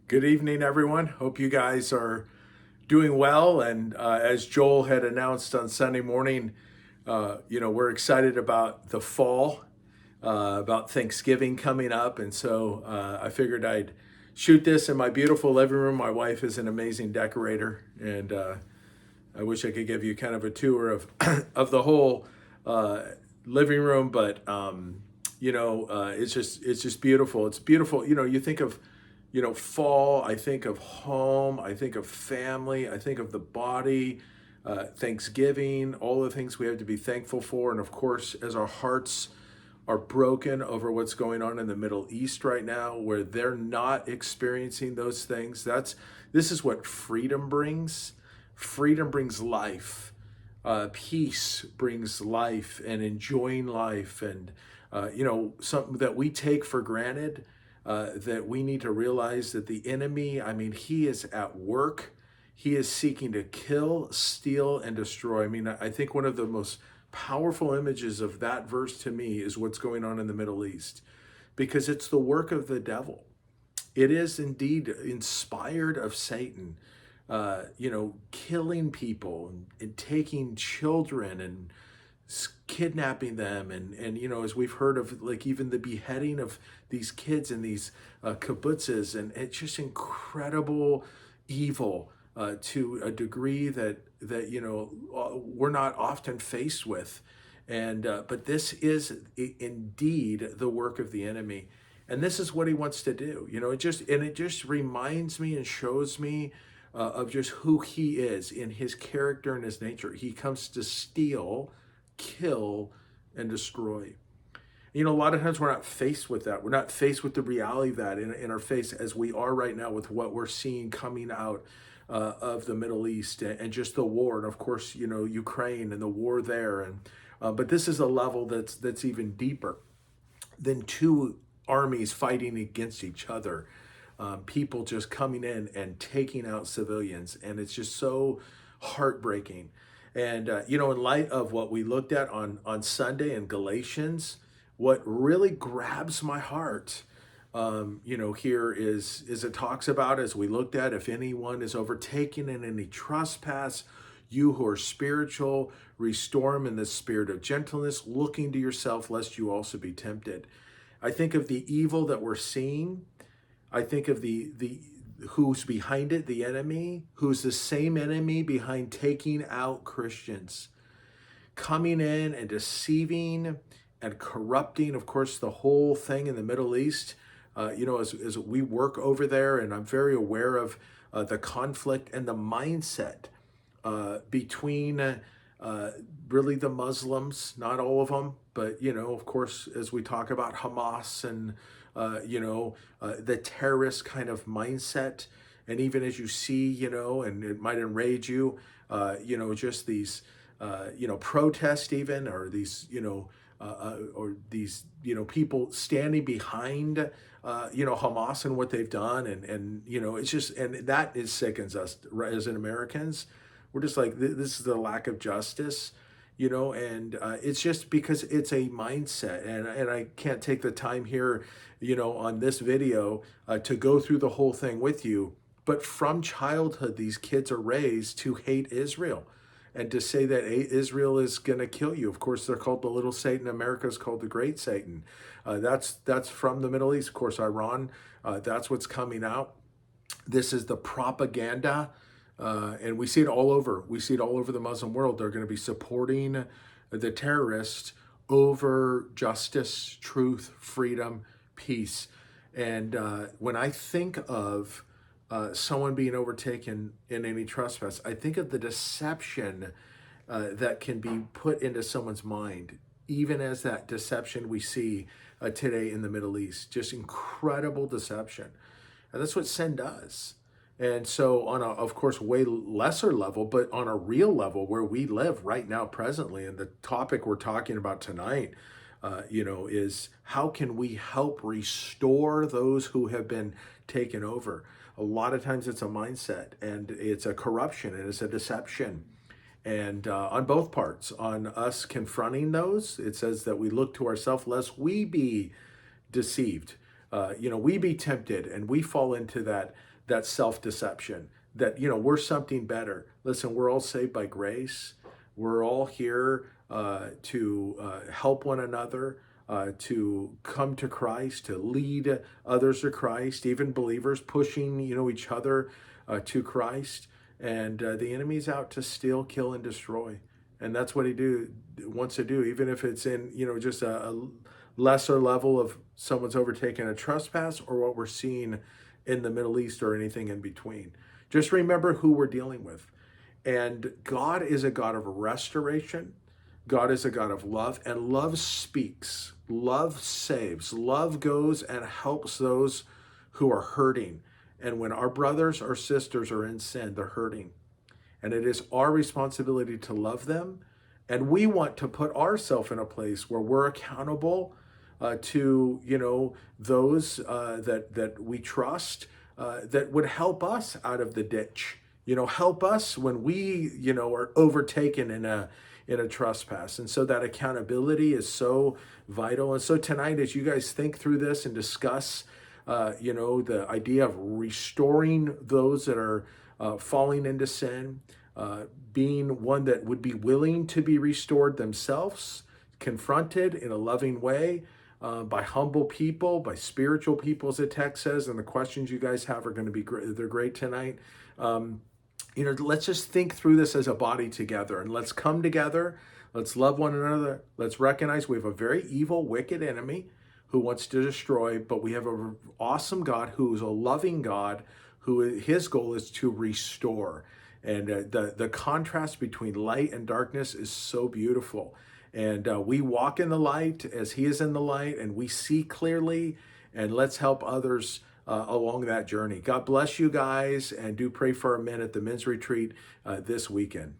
Good evening, everyone. Hope you guys are doing well. And as Joel had announced on Sunday morning, we're excited about the fall, about Thanksgiving coming up. And so I figured I'd shoot this in my beautiful living room. My wife is an amazing decorator, and I wish I could give you kind of a tour of of the whole uh, living room, but it's just beautiful. It's beautiful. You think of fall. I think of home. I think of family. I think of the body. Thanksgiving, all the things we have to be thankful for, and of course, as our hearts are broken over what's going on in the Middle East right now, where they're not experiencing those things. This is what freedom brings. Freedom brings life. Peace brings life and enjoying life, and something that we take for granted. That we need to realize that the enemy, I mean, he is at work. He is seeking to kill, steal, and destroy. I mean, I think one of the most powerful images of that verse to me is what's going on in the Middle East, because it's the work of the devil. It is indeed inspired of Satan, killing people and taking children and kidnapping them, and as we've heard of, like, even the beheading of these kids in these kibbutzes, and it's just incredible evil to a degree that we're not often faced with. And but this is indeed the work of the enemy, and this is what he wants to do. It just reminds me and shows me of just who he is in his character and his nature. He comes to steal, kill, and destroy. A lot of times we're not faced with that. We're not faced with the reality of that in our face, as we are right now with what we're seeing coming out of the Middle East, and just the war, and of course, Ukraine and the war there. And but this is a level that's even deeper than two armies fighting against each other. People just coming in and taking out civilians, and it's just so heartbreaking. And in light of what we looked at on Sunday in Galatians, what really grabs my heart, here is it talks about, as we looked at, if anyone is overtaken in any trespass, you who are spiritual, restore him in the spirit of gentleness, looking to yourself, lest you also be tempted. I think of the evil that we're seeing. I think of the who's behind it, the enemy, who's the same enemy behind taking out Christians, coming in and deceiving and corrupting, of course, the whole thing in the Middle East. As we work over there, and I'm very aware of the conflict and the mindset between really the Muslims, not all of them, but of course, as we talk about Hamas and the terrorist kind of mindset, and even as you see, and it might enrage you, just these, protests, even, or these, or these, people standing behind, Hamas and what they've done, and it's just, and that is sickens us as in Americans. We're just like, this is the lack of justice, and it's just because it's a mindset, and I can't take the time here, on this video to go through the whole thing with you. But from childhood, these kids are raised to hate Israel and to say that Israel is going to kill you. Of course, they're called the little Satan. America is called the great Satan. That's from the Middle East. Of course, Iran, that's what's coming out. This is the propaganda, and we see it all over. We see it all over the Muslim world. They're going to be supporting the terrorists over justice, truth, freedom, peace. And when I think of someone being overtaken in any trespass, I think of the deception that can be put into someone's mind, even as that deception we see today in the Middle East. Just incredible deception. And that's what sin does. And so, on a, of course, way lesser level, but on a real level where we live right now, presently, and the topic we're talking about tonight, is how can we help restore those who have been taken over? A lot of times it's a mindset, and it's a corruption, and it's a deception. And on both parts, on us confronting those, it says that we look to ourselves lest we be deceived. We be tempted, and we fall into that self-deception, that, we're something better. Listen, we're all saved by grace. We're all here to help one another, to come to Christ, to lead others to Christ, even believers pushing, each other to Christ. And the enemy's out to steal, kill, and destroy. And that's what he wants to do, even if it's in, just a lesser level of someone's overtaken a trespass, or what we're seeing in the Middle East, or anything in between. Just remember who we're dealing with. And God is a God of restoration. God is a God of love, and love speaks. Love saves. Love goes and helps those who are hurting. And when our brothers or sisters are in sin, they're hurting. And it is our responsibility to love them. And we want to put ourselves in a place where we're accountable to, those that we trust, that would help us out of the ditch. Help us when we, are overtaken in a trespass. And so that accountability is so vital. And so tonight, as you guys think through this and discuss, the idea of restoring those that are falling into sin, being one that would be willing to be restored themselves, confronted in a loving way by humble people, by spiritual people, as the text says. And the questions you guys have are going to be great. They're great tonight. Let's just think through this as a body together, and let's come together. Let's love one another. Let's recognize we have a very evil, wicked enemy who wants to destroy, but we have an awesome God who is a loving God, who his goal is to restore. And the contrast between light and darkness is so beautiful. And we walk in the light as he is in the light, and we see clearly, and let's help others along that journey. God bless you guys, and do pray for our men at the men's retreat this weekend.